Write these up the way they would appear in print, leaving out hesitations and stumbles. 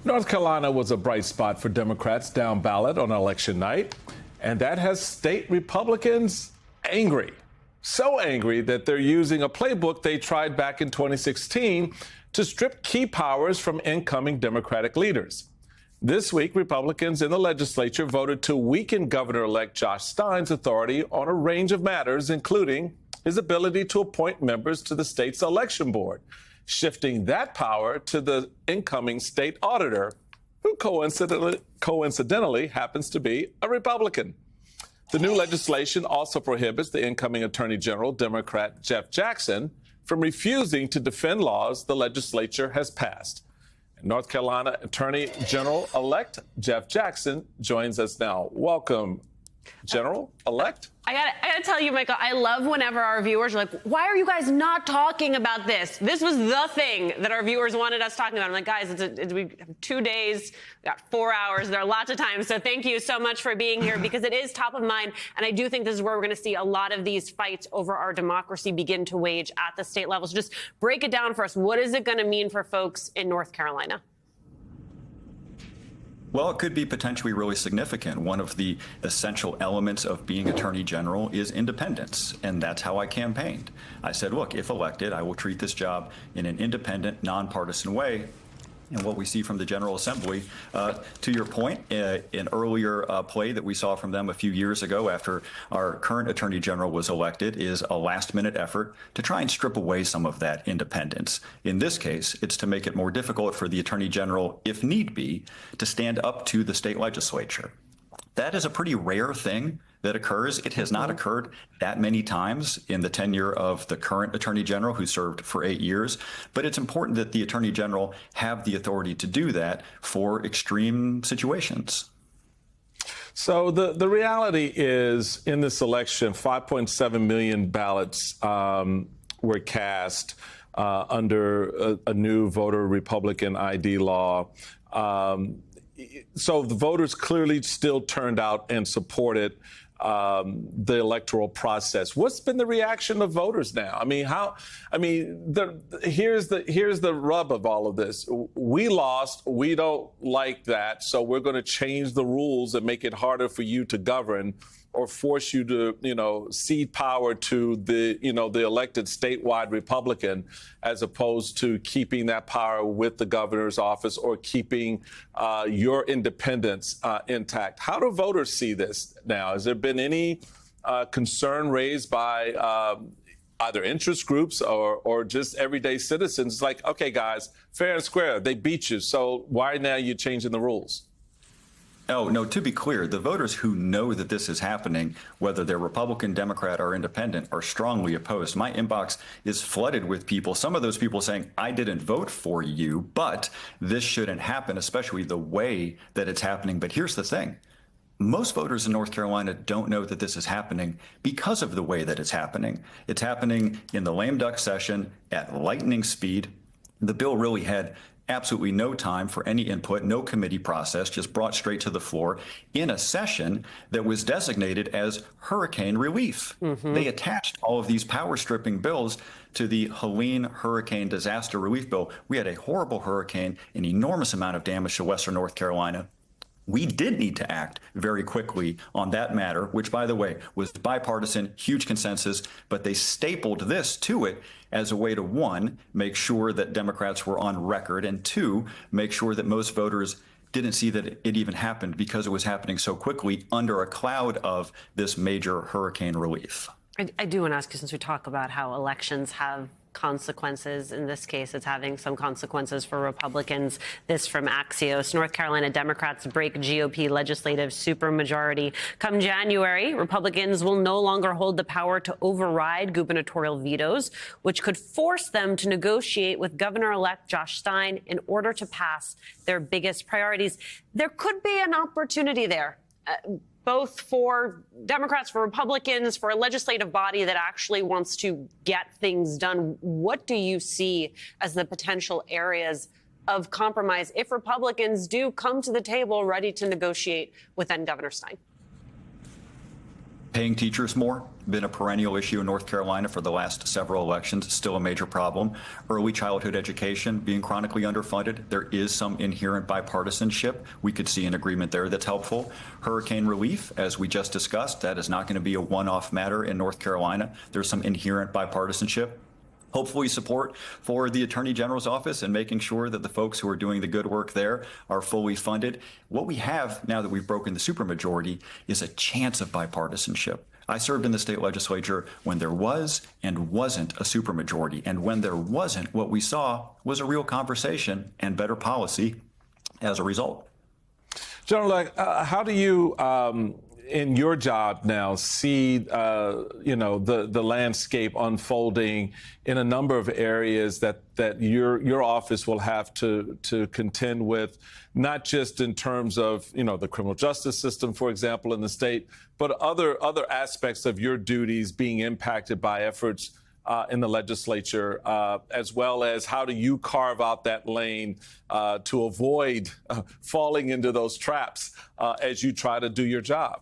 North Carolina was a bright spot for Democrats down ballot on election night, and that has state Republicans angry. So angry that they're using a playbook they tried back in 2016 to strip key powers from incoming Democratic leaders. This week, Republicans in the legislature voted to weaken Governor-elect Josh Stein's authority on a range of matters, including his ability to appoint members to the state's election board, shifting that power to the incoming state auditor, who coincidentally happens to be a Republican. The new legislation also prohibits the incoming Attorney General, Democrat Jeff Jackson, from refusing to defend laws the legislature has passed. North Carolina Attorney General-elect Jeff Jackson joins us now. Welcome, General-elect. I gotta tell you, Michael, I love whenever our viewers are like, why are you guys not talking about this? This was the thing that our viewers wanted us talking about. I'm like, guys, we have 2 days, we got 4 hours. There are lots of time. So thank you so much for being here, because it is top of mind. And I do think this is where we're going to see a lot of these fights over our democracy begin to wage at the state level. So just break it down for us. What is it going to mean for folks in North Carolina? Well, it could be potentially really significant. One of the essential elements of being Attorney General is independence, and that's how I campaigned. I said, look, if elected, I will treat this job in an independent, nonpartisan way. And what we see from the General Assembly, to your point, an earlier play that we saw from them a few years ago after our current Attorney General was elected, is a last-minute effort to try and strip away some of that independence. In this case, it's to make it more difficult for the Attorney General, if need be, to stand up to the state legislature. That is a pretty rare thing that occurs. It has not occurred that many times in the tenure of the current Attorney General, who served for 8 years. But it's important that the Attorney General have the authority to do that for extreme situations. So the reality is, in this election, 5.7 million ballots were cast under a new voter Republican ID law. So the voters clearly still turned out and supported the electoral process. What's been the reaction of voters now? Here's the rub of all of this. We lost. We don't like that. So we're going to change the rules and make it harder for you to govern, or force you to, cede power to the elected statewide Republican, as opposed to keeping that power with the governor's office, or keeping your independence intact. How do voters see this now? Has there been any concern raised by either interest groups or just everyday citizens? Like, okay, guys, fair and square, they beat you, so why now you changing the rules? Oh, no, to be clear, the voters who know that this is happening, whether they're Republican, Democrat, or independent, are strongly opposed. My inbox is flooded with people, some of those people saying, I didn't vote for you, but this shouldn't happen, especially the way that it's happening. But here's the thing. Most voters in North Carolina don't know that this is happening because of the way that it's happening. It's happening in the lame duck session at lightning speed. The bill really had absolutely no time for any input, no committee process, just brought straight to the floor in a session that was designated as hurricane relief. They attached all of these power stripping bills to the Helene Hurricane Disaster Relief Bill. We had a horrible hurricane, an enormous amount of damage to Western North Carolina. We did need to act very quickly on that matter, which, by the way, was bipartisan, huge consensus, but they stapled this to it as a way to, one, make sure that Democrats were on record, and two, make sure that most voters didn't see that it even happened, because it was happening so quickly under a cloud of this major hurricane relief. I do want to ask you, since we talk about how elections have consequences. In this case, it's having some consequences for Republicans. This from Axios. North Carolina Democrats break GOP legislative supermajority. Come January, Republicans will no longer hold the power to override gubernatorial vetoes, which could force them to negotiate with Governor-elect Josh Stein in order to pass their biggest priorities. There could be an opportunity there. Both for Democrats, for Republicans, for a legislative body that actually wants to get things done. What do you see as the potential areas of compromise if Republicans do come to the table ready to negotiate with then Governor Stein? Paying teachers more, been a perennial issue in North Carolina for the last several elections, still a major problem. Early childhood education being chronically underfunded. There is some inherent bipartisanship. We could see an agreement there that's helpful. Hurricane relief, as we just discussed, that is not going to be a one-off matter in North Carolina. There's some inherent bipartisanship. Hopefully support for the Attorney General's office and making sure that the folks who are doing the good work there are fully funded. What we have now that we've broken the supermajority is a chance of bipartisanship. I served in the state legislature when there was and wasn't a supermajority. And when there wasn't, what we saw was a real conversation and better policy as a result. General, how do you, in your job now, see the landscape unfolding in a number of areas that your office will have to contend with, not just in terms of the criminal justice system, for example, in the state, but other aspects of your duties being impacted by efforts in the legislature, as well as how do you carve out that lane to avoid falling into those traps as you try to do your job?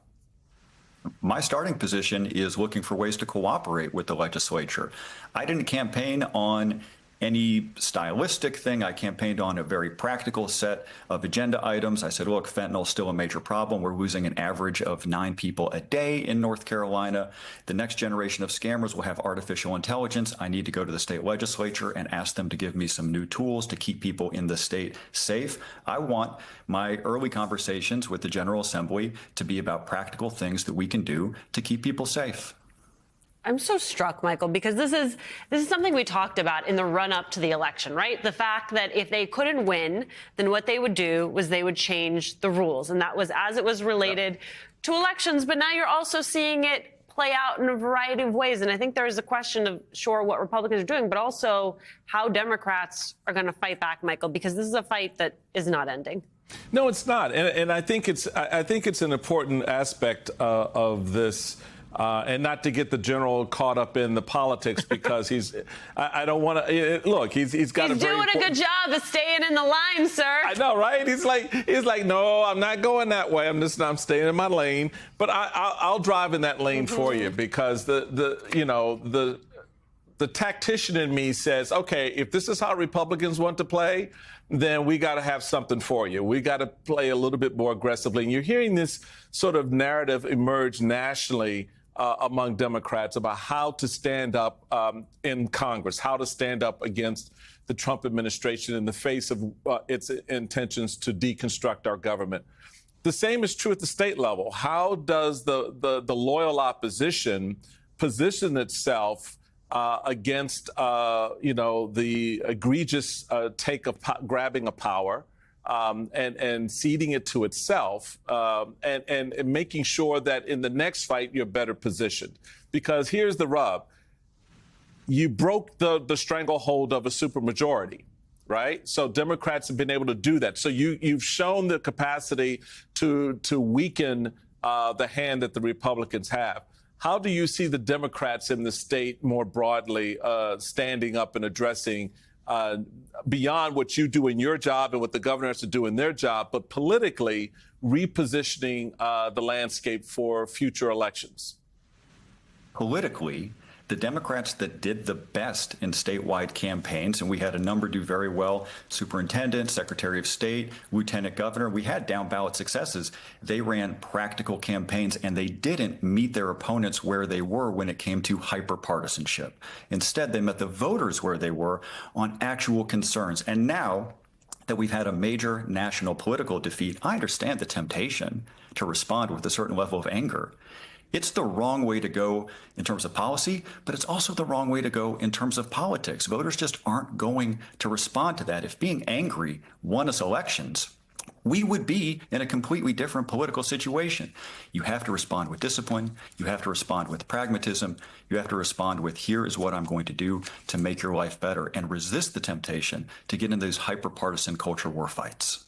My starting position is looking for ways to cooperate with the legislature. I didn't campaign on any stylistic thing. I campaigned on a very practical set of agenda items. I said, look, fentanyl is still a major problem. We're losing an average of 9 people a day in North Carolina. The next generation of scammers will have artificial intelligence. I need to go to the state legislature and ask them to give me some new tools to keep people in the state safe. I want my early conversations with the General Assembly to be about practical things that we can do to keep people safe. I'm so struck, Michael, because this is something we talked about in the run up to the election, right? The fact that if they couldn't win, then what they would do was they would change the rules. And that was as it was related to elections. But now you're also seeing it play out in a variety of ways. And I think there is a question of, sure, what Republicans are doing, but also how Democrats are going to fight back, Michael, because this is a fight that is not ending. No, it's not. And I think it's an important aspect of this. And not to get the general caught up in the politics, because I don't want to look. He's got. He's doing a good job of staying in the line, sir. I know, right? He's like, no, I'm not going that way. I'm staying in my lane. But I'll drive in that lane for you, because the tactician in me says, okay, if this is how Republicans want to play, then we got to have something for you. We got to play a little bit more aggressively. And you're hearing this sort of narrative emerge nationally among Democrats about how to stand up in Congress, how to stand up against the Trump administration in the face of its intentions to deconstruct our government. The same is true at the state level. How does the loyal opposition position itself against the egregious take of grabbing a power and ceding it to itself, and making sure that in the next fight you're better positioned? Because here's the rub. You broke the stranglehold of a supermajority, right? So Democrats have been able to do that. So you've shown the capacity to weaken the hand that the Republicans have. How do you see the Democrats in the state more broadly standing up and addressing beyond what you do in your job and what the governor has to do in their job, but politically repositioning the landscape for future elections? Politically, the Democrats that did the best in statewide campaigns, and we had a number do very well, superintendent, secretary of state, lieutenant governor, we had down ballot successes. They ran practical campaigns, and they didn't meet their opponents where they were when it came to hyperpartisanship. Instead, they met the voters where they were on actual concerns. And now that we've had a major national political defeat, I understand the temptation to respond with a certain level of anger. It's the wrong way to go in terms of policy, but it's also the wrong way to go in terms of politics. Voters just aren't going to respond to that. If being angry won us elections, we would be in a completely different political situation. You have to respond with discipline. You have to respond with pragmatism. You have to respond with, here is what I'm going to do to make your life better, and resist the temptation to get into those hyper-partisan culture war fights.